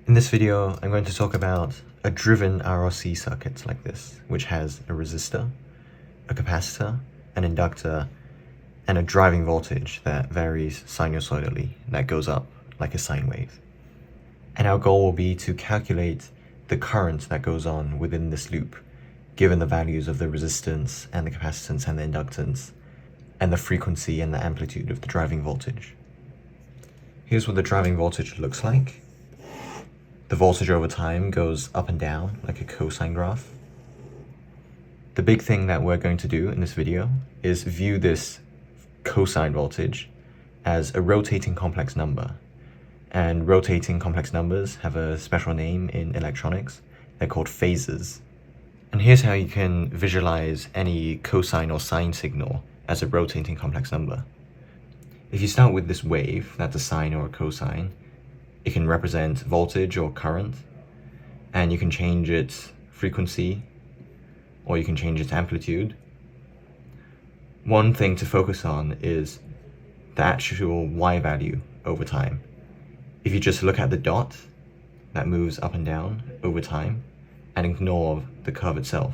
In this video, I'm going to talk about a driven RLC circuit like this, which has a resistor, a capacitor, an inductor, and a driving voltage that varies sinusoidally, that goes up like a sine wave. And our goal will be to calculate the current that goes on within this loop, given the values of the resistance and the capacitance and the inductance, and the frequency and the amplitude of the driving voltage. Here's what the driving voltage looks like. The voltage over time goes up and down like a cosine graph. The big thing that we're going to do in this video is view this cosine voltage as a rotating complex number. And rotating complex numbers have a special name in electronics. They're called phasors. And here's how you can visualize any cosine or sine signal as a rotating complex number. If you start with this wave, that's a sine or a cosine, it can represent voltage or current, and you can change its frequency, or you can change its amplitude. One thing to focus on is the actual y value over time. If you just look at the dot that moves up and down over time and ignore the curve itself,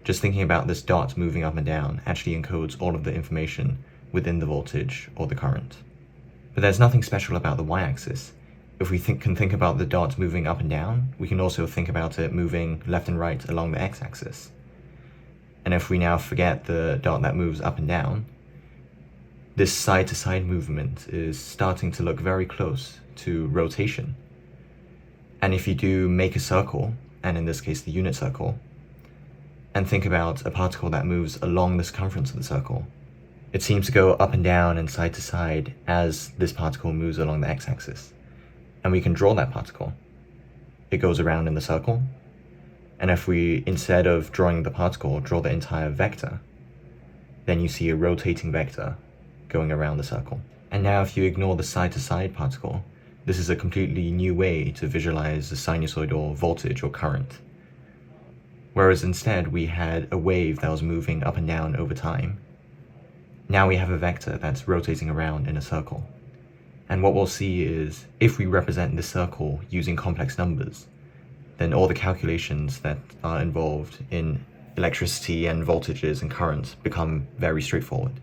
just thinking about this dot moving up and down actually encodes all of the information within the voltage or the current. But there's nothing special about the y-axis. If we can think about the dot moving up and down, we can also think about it moving left and right along the x-axis. And if we now forget the dot that moves up and down, this side-to-side movement is starting to look very close to rotation. And if you do make a circle, and in this case the unit circle, and think about a particle that moves along the circumference of the circle, it seems to go up and down and side to side as this particle moves along the x-axis. And we can draw that particle. It goes around in the circle. And if we, instead of drawing the particle, draw the entire vector, then you see a rotating vector going around the circle. And now if you ignore the side-to-side particle, this is a completely new way to visualize the sinusoidal voltage or current. Whereas instead we had a wave that was moving up and down over time. Now we have a vector that's rotating around in a circle. And what we'll see is, if we represent this circle using complex numbers, then all the calculations that are involved in electricity and voltages and currents become very straightforward.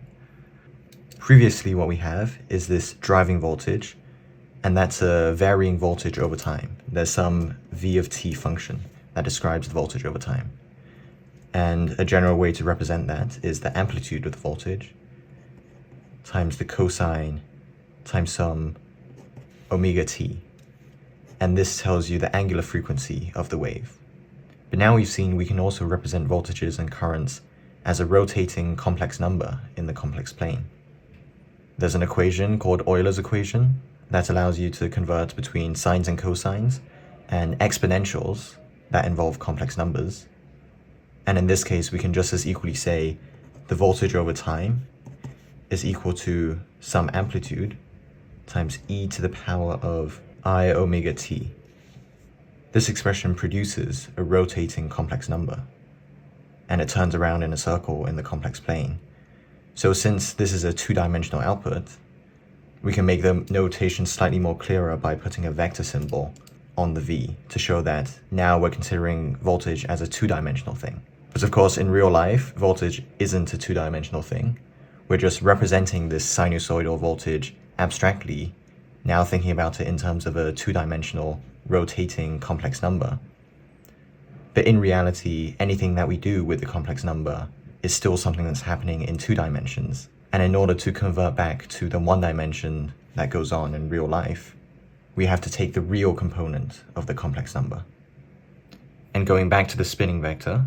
Previously, what we have is this driving voltage, and that's a varying voltage over time. There's some v of t function that describes the voltage over time. And a general way to represent that is the amplitude of the voltage times the cosine times some omega t. And this tells you the angular frequency of the wave. But now we've seen we can also represent voltages and currents as a rotating complex number in the complex plane. There's an equation called Euler's equation that allows you to convert between sines and cosines and exponentials that involve complex numbers. And in this case, we can just as equally say the voltage over time is equal to some amplitude times e to the power of I omega t. This expression produces a rotating complex number, and it turns around in a circle in the complex plane. So since this is a two-dimensional output, we can make the notation slightly more clearer by putting a vector symbol on the v to show that now we're considering voltage as a two-dimensional thing. But of course, in real life, voltage isn't a two-dimensional thing. We're just representing this sinusoidal voltage abstractly, now thinking about it in terms of a two-dimensional rotating complex number. But in reality, anything that we do with the complex number is still something that's happening in two dimensions. And in order to convert back to the one dimension that goes on in real life, we have to take the real component of the complex number. And going back to the spinning vector,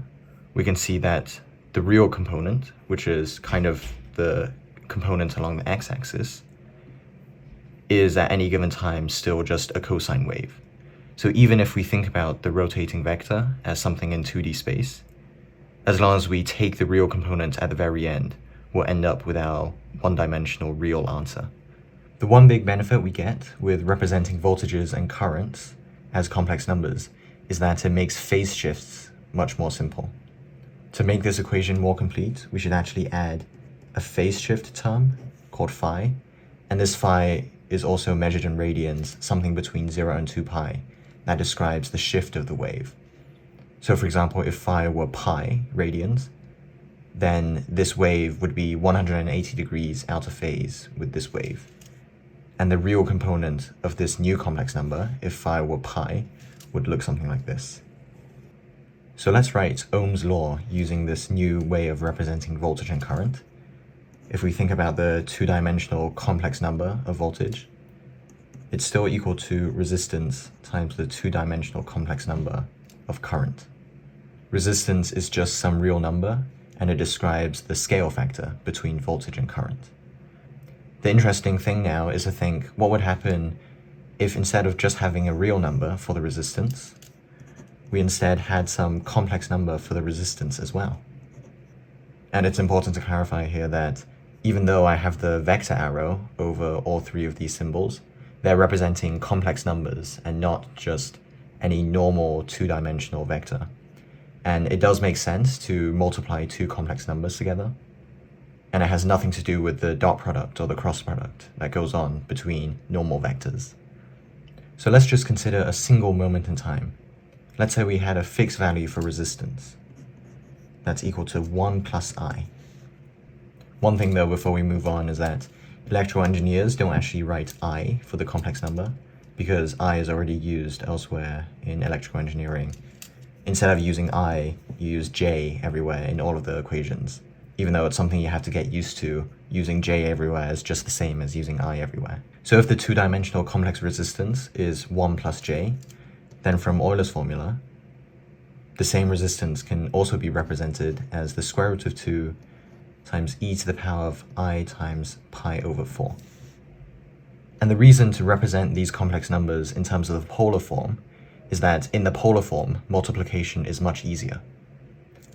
we can see that the real component, which is kind of the component along the x-axis, is at any given time still just a cosine wave. So even if we think about the rotating vector as something in 2D space, as long as we take the real component at the very end, we'll end up with our one-dimensional real answer. The one big benefit we get with representing voltages and currents as complex numbers is that it makes phase shifts much more simple. To make this equation more complete, we should actually add a phase shift term called phi, and this phi is also measured in radians, something between 0 and 2 pi, that describes the shift of the wave. So for example, if phi were pi radians, then this wave would be 180 degrees out of phase with this wave. And the real component of this new complex number, if phi were pi, would look something like this. So let's write Ohm's law using this new way of representing voltage and current. If we think about the two-dimensional complex number of voltage, it's still equal to resistance times the two-dimensional complex number of current. Resistance is just some real number, and it describes the scale factor between voltage and current. The interesting thing now is to think what would happen if instead of just having a real number for the resistance, we instead had some complex number for the resistance as well. And it's important to clarify here that even though I have the vector arrow over all three of these symbols, they're representing complex numbers and not just any normal two-dimensional vector. And it does make sense to multiply two complex numbers together. And it has nothing to do with the dot product or the cross product that goes on between normal vectors. So let's just consider a single moment in time. Let's say we had a fixed value for resistance. That's equal to 1 plus I. One thing though before we move on is that electrical engineers don't actually write I for the complex number because I is already used elsewhere in electrical engineering. Instead of using I, you use J everywhere in all of the equations. Even though it's something you have to get used to, using J everywhere is just the same as using I everywhere. So if the two-dimensional complex resistance is 1 plus J, then from Euler's formula, the same resistance can also be represented as the square root of 2 times e to the power of I times pi over 4. And the reason to represent these complex numbers in terms of the polar form is that in the polar form, multiplication is much easier.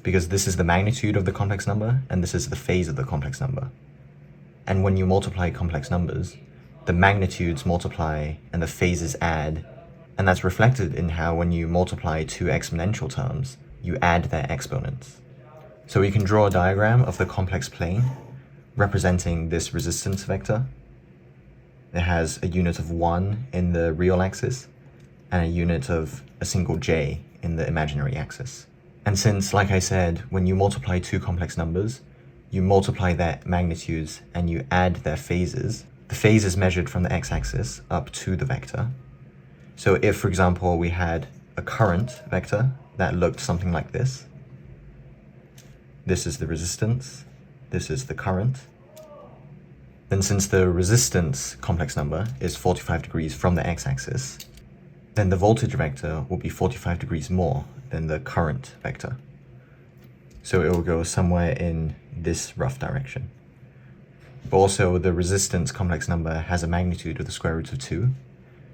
Because this is the magnitude of the complex number, and this is the phase of the complex number. And when you multiply complex numbers, the magnitudes multiply and the phases add, and that's reflected in how when you multiply two exponential terms, you add their exponents. So we can draw a diagram of the complex plane representing this resistance vector. It has a unit of 1 in the real axis, and a unit of a single j in the imaginary axis. And since, like I said, when you multiply two complex numbers, you multiply their magnitudes and you add their phases, the phase is measured from the x-axis up to the vector. So if, for example, we had a current vector that looked something like this, this is the resistance, this is the current, then since the resistance complex number is 45 degrees from the x-axis, then the voltage vector will be 45 degrees more than the current vector. So it will go somewhere in this rough direction. But also the resistance complex number has a magnitude of the square root of 2.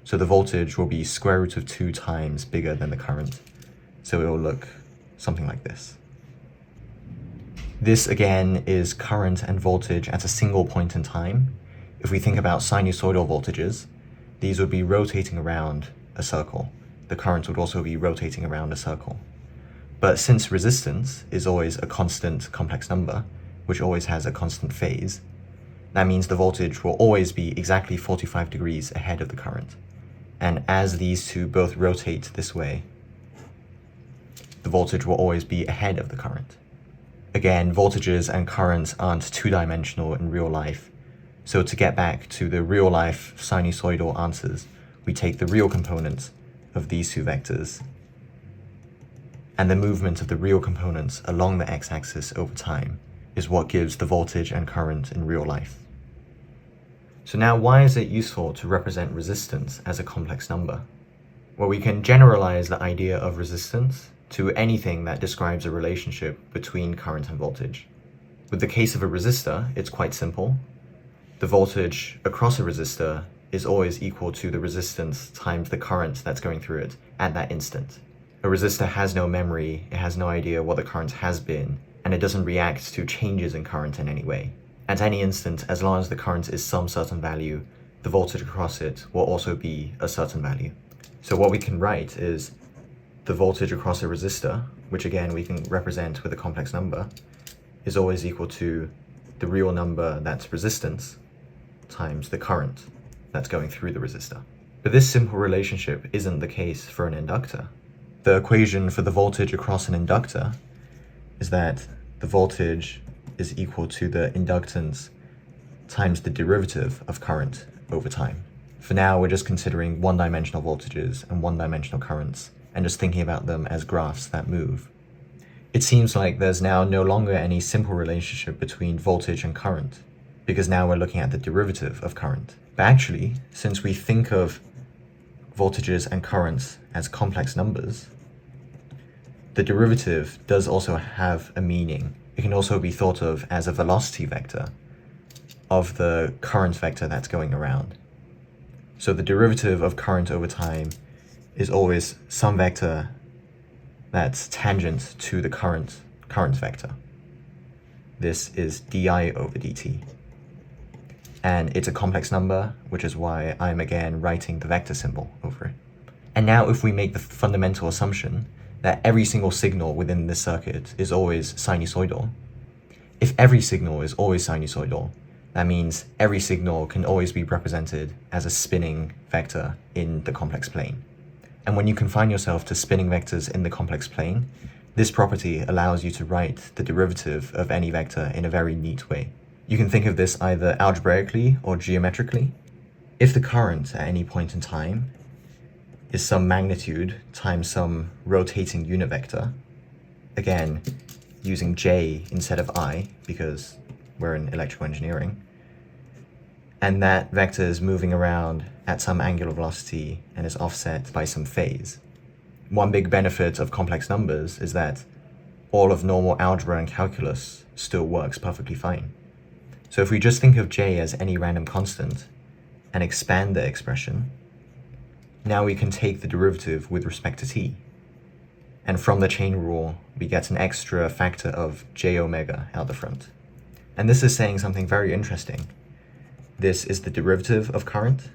So the voltage will be square root of 2 times bigger than the current. So it will look something like this. This again is current and voltage at a single point in time. If we think about sinusoidal voltages, these would be rotating around a circle. The current would also be rotating around a circle. But since resistance is always a constant complex number, which always has a constant phase, that means the voltage will always be exactly 45 degrees ahead of the current. And as these two both rotate this way, the voltage will always be ahead of the current. Again, voltages and currents aren't two-dimensional in real life. So to get back to the real-life sinusoidal answers, we take the real components of these two vectors and the movement of the real components along the x-axis over time is what gives the voltage and current in real life. So now why is it useful to represent resistance as a complex number? Well, we can generalize the idea of resistance to anything that describes a relationship between current and voltage. With the case of a resistor, it's quite simple. The voltage across a resistor is always equal to the resistance times the current that's going through it at that instant. A resistor has no memory, it has no idea what the current has been, and it doesn't react to changes in current in any way. At any instant, as long as the current is some certain value, the voltage across it will also be a certain value. So what we can write is the voltage across a resistor, which again we can represent with a complex number, is always equal to the real number that's resistance times the current that's going through the resistor. But this simple relationship isn't the case for an inductor. The equation for the voltage across an inductor is that the voltage is equal to the inductance times the derivative of current over time. For now, we're just considering one-dimensional voltages and one-dimensional currents, and just thinking about them as graphs that move. It seems like there's now no longer any simple relationship between voltage and current, because now we're looking at the derivative of current. But actually, since we think of voltages and currents as complex numbers, the derivative does also have a meaning. It can also be thought of as a velocity vector of the current vector that's going around. So the derivative of current over time is always some vector that's tangent to the current vector. This is di over dt. And it's a complex number, which is why I'm again writing the vector symbol over it. And now if we make the fundamental assumption that every single signal within this circuit is always sinusoidal, if every signal is always sinusoidal, that means every signal can always be represented as a spinning vector in the complex plane. And when you confine yourself to spinning vectors in the complex plane, this property allows you to write the derivative of any vector in a very neat way. You can think of this either algebraically or geometrically. If the current at any point in time is some magnitude times some rotating unit vector, again, using J instead of I, because we're in electrical engineering, and that vector is moving around at some angular velocity and is offset by some phase. One big benefit of complex numbers is that all of normal algebra and calculus still works perfectly fine. So if we just think of J as any random constant and expand the expression, now we can take the derivative with respect to t. And from the chain rule, we get an extra factor of j omega out the front. And this is saying something very interesting. This is the derivative of current.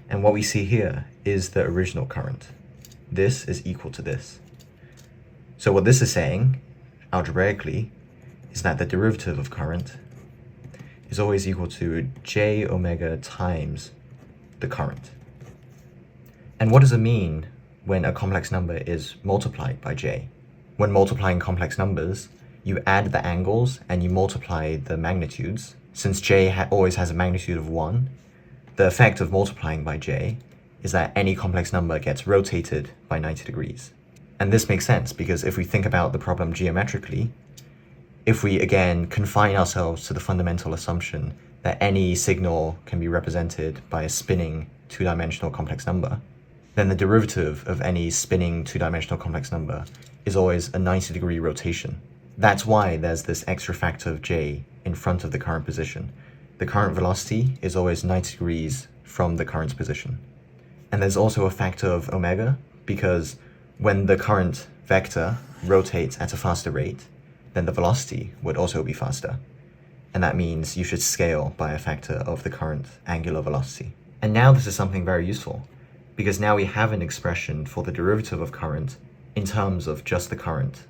And what we see here is the original current. This is equal to this. So what this is saying, algebraically, is that the derivative of current is always equal to j omega times the current. And what does it mean when a complex number is multiplied by j? When multiplying complex numbers, you add the angles and you multiply the magnitudes. Since j always has a magnitude of 1, the effect of multiplying by j is that any complex number gets rotated by 90 degrees. And this makes sense because if we think about the problem geometrically, if we again confine ourselves to the fundamental assumption that any signal can be represented by a spinning two-dimensional complex number, then the derivative of any spinning two-dimensional complex number is always a 90-degree rotation. That's why there's this extra factor of j in front of the current position. The current velocity is always 90 degrees from the current's position. And there's also a factor of omega, because when the current vector rotates at a faster rate, then the velocity would also be faster. And that means you should scale by a factor of the current angular velocity. And now this is something very useful, because now we have an expression for the derivative of current in terms of just the current.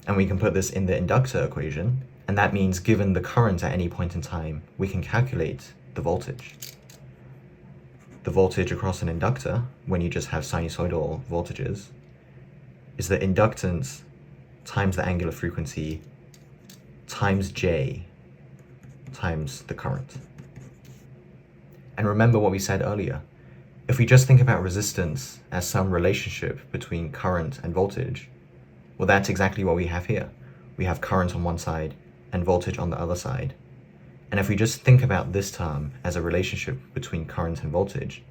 And we can put this in the inductor equation, and that means given the current at any point in time, we can calculate the voltage. The voltage across an inductor, when you just have sinusoidal voltages, is the inductance times the angular frequency times j times the current. And remember what we said earlier. If we just think about resistance as some relationship between current and voltage, well, that's exactly what we have here. We have current on one side and voltage on the other side. And if we just think about this term as a relationship between current and voltage,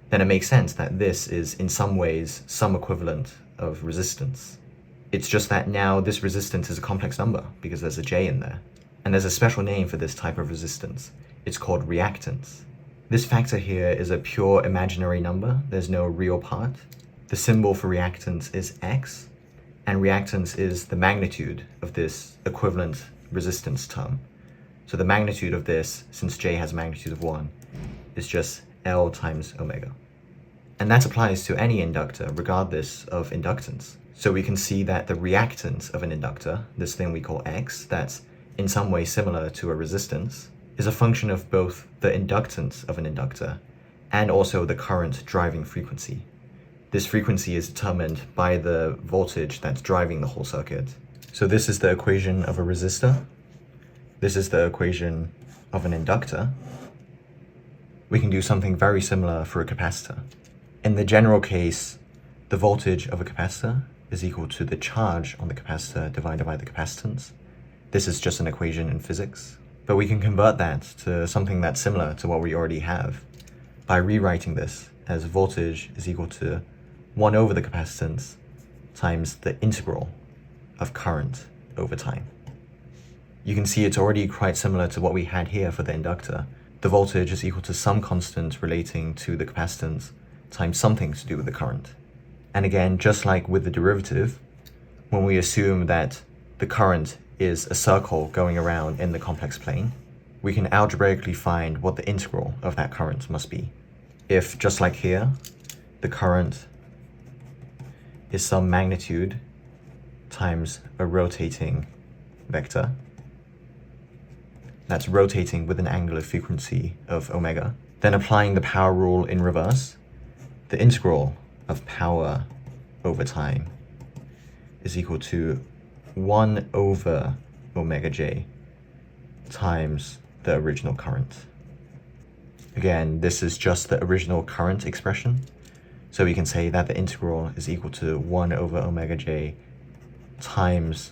then it makes sense that this is in some ways some equivalent of resistance. It's just that now this resistance is a complex number because there's a j in there. And there's a special name for this type of resistance. It's called reactance. This factor here is a pure imaginary number. There's no real part. The symbol for reactance is x, and reactance is the magnitude of this equivalent resistance term. So the magnitude of this, since j has a magnitude of 1, is just L times omega. And that applies to any inductor regardless of inductance. So we can see that the reactance of an inductor, this thing we call x, that's in some way similar to a resistance, is a function of both the inductance of an inductor and also the current driving frequency. This frequency is determined by the voltage that's driving the whole circuit. So this is the equation of a resistor. This is the equation of an inductor. We can do something very similar for a capacitor. In the general case, the voltage of a capacitor is equal to the charge on the capacitor divided by the capacitance. This is just an equation in physics, but we can convert that to something that's similar to what we already have by rewriting this as voltage is equal to 1 over the capacitance times the integral of current over time. You can see it's already quite similar to what we had here for the inductor. The voltage is equal to some constant relating to the capacitance times something to do with the current. And again, just like with the derivative, when we assume that the current is a circle going around in the complex plane, we can algebraically find what the integral of that current must be. If, just like here, the current is some magnitude times a rotating vector, that's rotating with an angular frequency of omega, then applying the power rule in reverse, the integral of power over time is equal to 1 over omega j times the original current. Again, this is just the original current expression, so we can say that the integral is equal to 1 over omega j times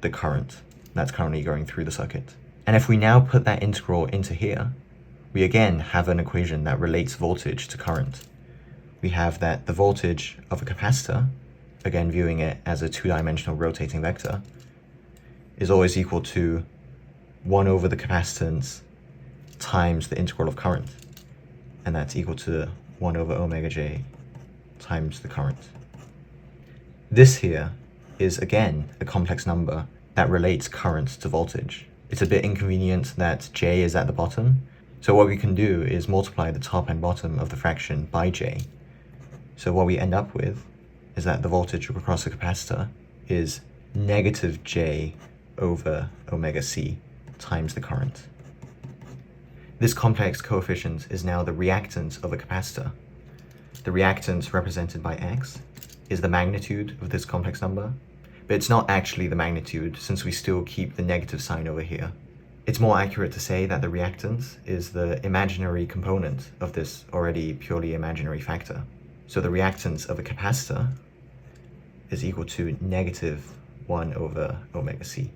the current that's currently going through the circuit. And if we now put that integral into here, we again have an equation that relates voltage to current. We have that the voltage of a capacitor, again viewing it as a two-dimensional rotating vector, is always equal to 1 over the capacitance times the integral of current, and that's equal to 1 over omega j times the current. This here is again a complex number that relates current to voltage. It's a bit inconvenient that j is at the bottom, so what we can do is multiply the top and bottom of the fraction by j. So what we end up with is that the voltage across the capacitor is negative j over omega c times the current. This complex coefficient is now the reactance of a capacitor. The reactance represented by x is the magnitude of this complex number, but it's not actually the magnitude since we still keep the negative sign over here. It's more accurate to say that the reactance is the imaginary component of this already purely imaginary factor. So the reactance of a capacitor is equal to negative 1 over omega c.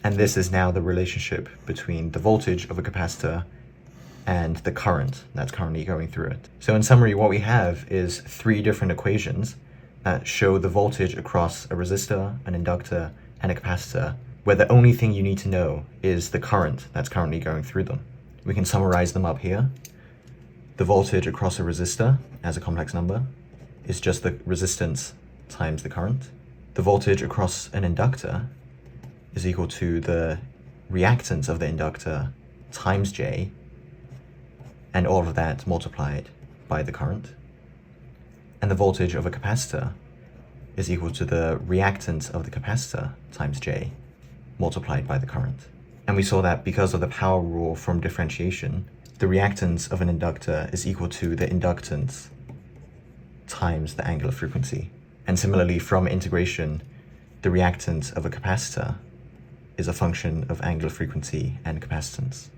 And this is now the relationship between the voltage of a capacitor and the current that's currently going through it. So in summary, what we have is 3 different equations that show the voltage across a resistor, an inductor, and a capacitor, where the only thing you need to know is the current that's currently going through them. We can summarize them up here. The voltage across a resistor as a complex number is just the resistance times the current. The voltage across an inductor is equal to the reactance of the inductor times j, and all of that multiplied by the current. And the voltage of a capacitor is equal to the reactance of the capacitor times j multiplied by the current. And we saw that because of the power rule from differentiation, the reactance of an inductor is equal to the inductance times the angular frequency. And similarly, from integration, the reactance of a capacitor is a function of angular frequency and capacitance.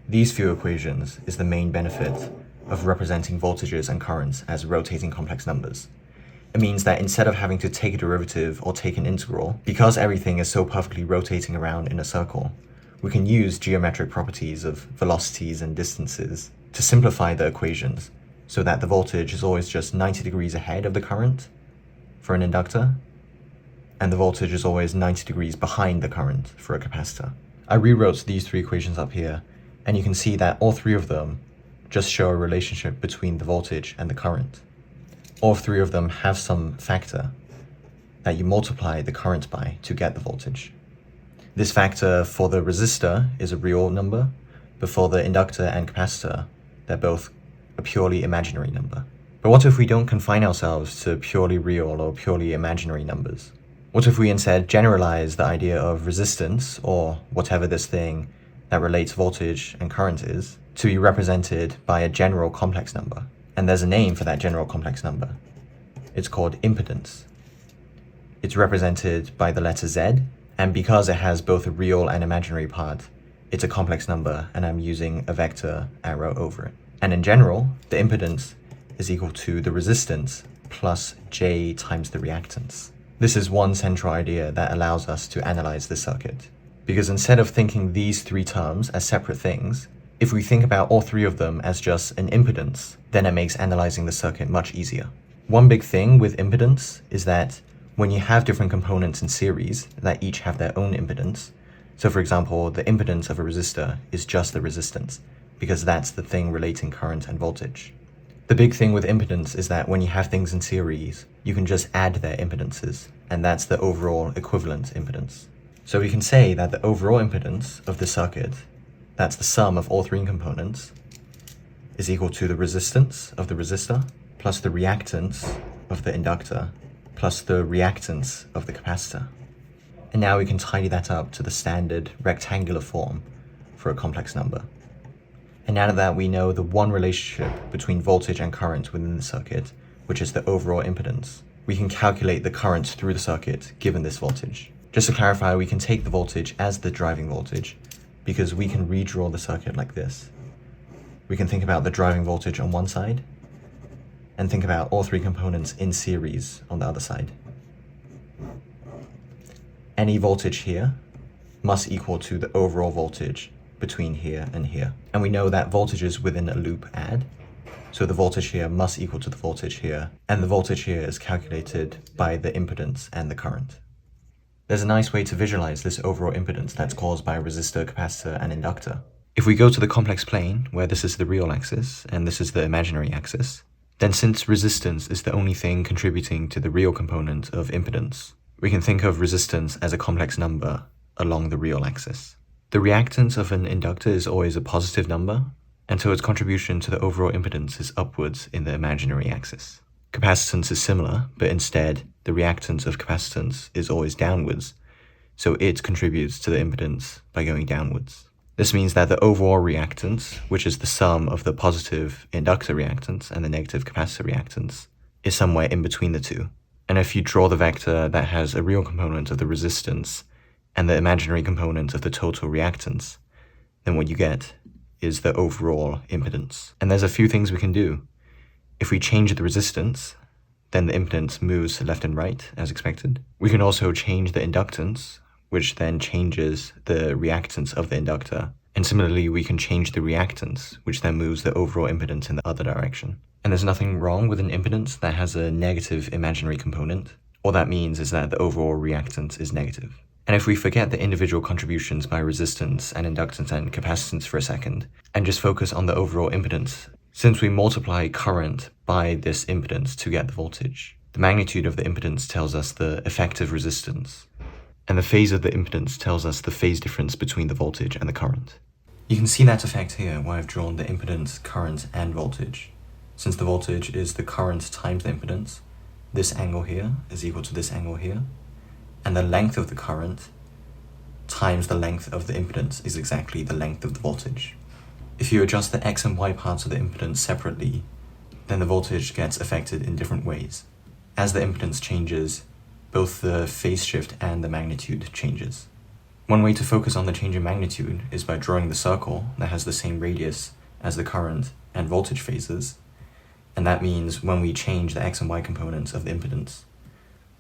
These few equations is the main benefit of representing voltages and currents as rotating complex numbers. It means that instead of having to take a derivative or take an integral, because everything is so perfectly rotating around in a circle, we can use geometric properties of velocities and distances to simplify the equations so that the voltage is always just 90 degrees ahead of the current for an inductor, and the voltage is always 90 degrees behind the current for a capacitor. I rewrote these 3 equations up here, and you can see that all 3 of them just show a relationship between the voltage and the current. All 3 of them have some factor that you multiply the current by to get the voltage. This factor for the resistor is a real number, but for the inductor and capacitor, they're both a purely imaginary number. But what if we don't confine ourselves to purely real or purely imaginary numbers? What if we instead generalize the idea of resistance, or whatever this thing that relates voltage and current is, to be represented by a general complex number. And there's a name for that general complex number. It's called impedance. It's represented by the letter Z, and because it has both a real and imaginary part, it's a complex number, and I'm using a vector arrow over it. And in general, the impedance is equal to the resistance plus J times the reactance. This is one central idea that allows us to analyze the circuit. Because instead of thinking these three terms as separate things, if we think about all three of them as just an impedance, then it makes analyzing the circuit much easier. One big thing with impedance is that when you have different components in series that each have their own impedance, so for example, the impedance of a resistor is just the resistance, because that's the thing relating current and voltage. The big thing with impedance is that when you have things in series, you can just add their impedances, and that's the overall equivalent impedance. So we can say that the overall impedance of the circuit, that's the sum of all three components, is equal to the resistance of the resistor plus the reactance of the inductor plus the reactance of the capacitor. And now we can tidy that up to the standard rectangular form for a complex number. And now that we know the one relationship between voltage and current within the circuit, which is the overall impedance, we can calculate the current through the circuit given this voltage. Just to clarify, we can take the voltage as the driving voltage because we can redraw the circuit like this. We can think about the driving voltage on one side and think about all three components in series on the other side. Any voltage here must equal to the overall voltage between here and here. And we know that voltages within a loop add, so the voltage here must equal to the voltage here, and the voltage here is calculated by the impedance and the current. There's a nice way to visualize this overall impedance that's caused by a resistor, capacitor, and inductor. If we go to the complex plane, where this is the real axis and this is the imaginary axis, then since resistance is the only thing contributing to the real component of impedance, we can think of resistance as a complex number along the real axis. The reactance of an inductor is always a positive number, and so its contribution to the overall impedance is upwards in the imaginary axis. Capacitance is similar, but instead, the reactance of capacitance is always downwards, so it contributes to the impedance by going downwards. This means that the overall reactance, which is the sum of the positive inductor reactance and the negative capacitor reactance, is somewhere in between the two. And if you draw the vector that has a real component of the resistance and the imaginary component of the total reactance, then what you get is the overall impedance. And there's a few things we can do. If we change the resistance, then the impedance moves left and right, as expected. We can also change the inductance, which then changes the reactance of the inductor. And similarly, we can change the reactance, which then moves the overall impedance in the other direction. And there's nothing wrong with an impedance that has a negative imaginary component. All that means is that the overall reactance is negative. And if we forget the individual contributions by resistance and inductance and capacitance for a second, and just focus on the overall impedance, since we multiply current by this impedance to get the voltage, the magnitude of the impedance tells us the effective resistance, and the phase of the impedance tells us the phase difference between the voltage and the current. You can see that effect here where I've drawn the impedance, current, and voltage. Since the voltage is the current times the impedance, this angle here is equal to this angle here, and the length of the current times the length of the impedance is exactly the length of the voltage. If you adjust the x and y parts of the impedance separately, then the voltage gets affected in different ways. As the impedance changes, both the phase shift and the magnitude changes. One way to focus on the change in magnitude is by drawing the circle that has the same radius as the current and voltage phases, and that means when we change the x and y components of the impedance,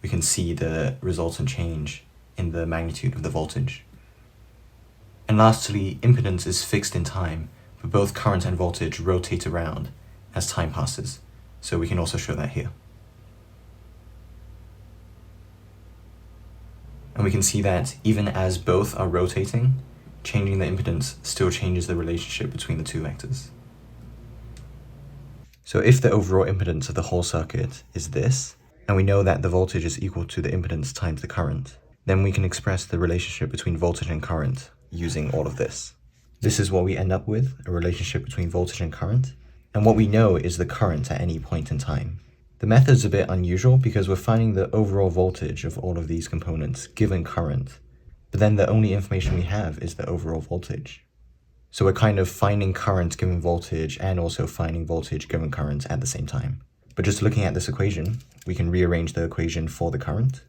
we can see the resultant change in the magnitude of the voltage. And lastly, impedance is fixed in time, but both current and voltage rotate around as time passes, so we can also show that here. And we can see that even as both are rotating, changing the impedance still changes the relationship between the two vectors. So if the overall impedance of the whole circuit is this, and we know that the voltage is equal to the impedance times the current, then we can express the relationship between voltage and current using all of this. This is what we end up with, a relationship between voltage and current, and what we know is the current at any point in time. The method's a bit unusual because we're finding the overall voltage of all of these components given current, but then the only information we have is the overall voltage. So we're kind of finding current given voltage and also finding voltage given current at the same time. But just looking at this equation, we can rearrange the equation for the current.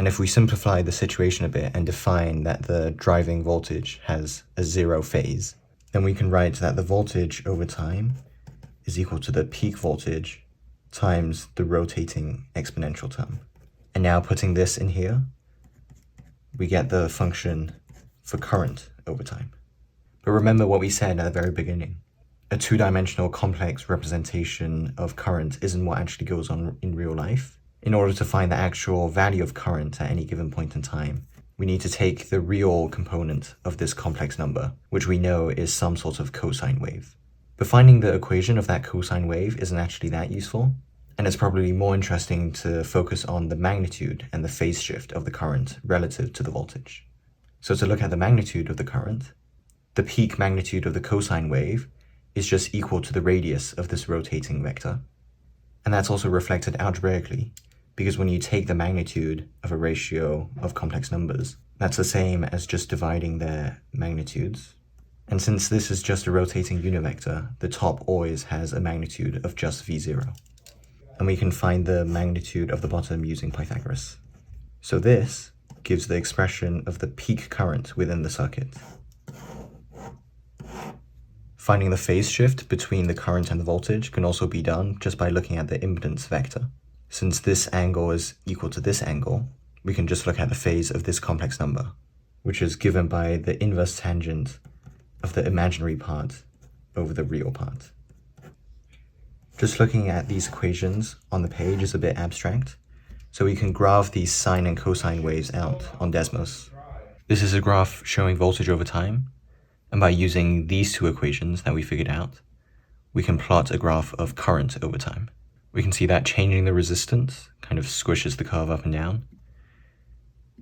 And if we simplify the situation a bit and define that the driving voltage has a zero phase, then we can write that the voltage over time is equal to the peak voltage times the rotating exponential term. And now putting this in here, we get the function for current over time. But remember what we said at the very beginning. A two-dimensional complex representation of current isn't what actually goes on in real life. In order to find the actual value of current at any given point in time, we need to take the real component of this complex number, which we know is some sort of cosine wave. But finding the equation of that cosine wave isn't actually that useful, and it's probably more interesting to focus on the magnitude and the phase shift of the current relative to the voltage. So to look at the magnitude of the current, the peak magnitude of the cosine wave is just equal to the radius of this rotating vector. And that's also reflected algebraically, because when you take the magnitude of a ratio of complex numbers, that's the same as just dividing their magnitudes. And since this is just a rotating unit vector, the top always has a magnitude of just v0. And we can find the magnitude of the bottom using Pythagoras. So this gives the expression of the peak current within the circuit. Finding the phase shift between the current and the voltage can also be done just by looking at the impedance vector. Since this angle is equal to this angle, we can just look at the phase of this complex number, which is given by the inverse tangent of the imaginary part over the real part. Just looking at these equations on the page is a bit abstract, so we can graph these sine and cosine waves out on Desmos. This is a graph showing voltage over time, and by using these two equations that we figured out, we can plot a graph of current over time. We can see that changing the resistance kind of squishes the curve up and down.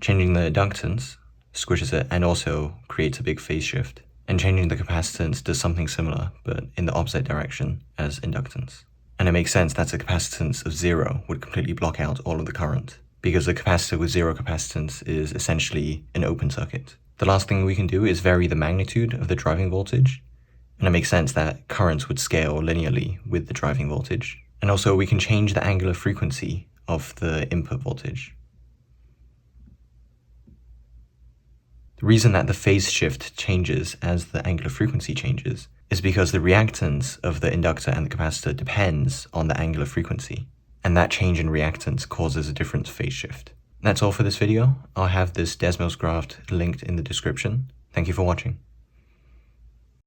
Changing the inductance squishes it and also creates a big phase shift. And changing the capacitance does something similar, but in the opposite direction as inductance. And it makes sense that a capacitance of 0 would completely block out all of the current, because a capacitor with 0 capacitance is essentially an open circuit. The last thing we can do is vary the magnitude of the driving voltage, and it makes sense that currents would scale linearly with the driving voltage. And also we can change the angular frequency of the input voltage. The reason that the phase shift changes as the angular frequency changes is because the reactance of the inductor and the capacitor depends on the angular frequency, and that change in reactance causes a different phase shift. That's all for this video. I'll have this Desmos graph linked in the description. Thank you for watching.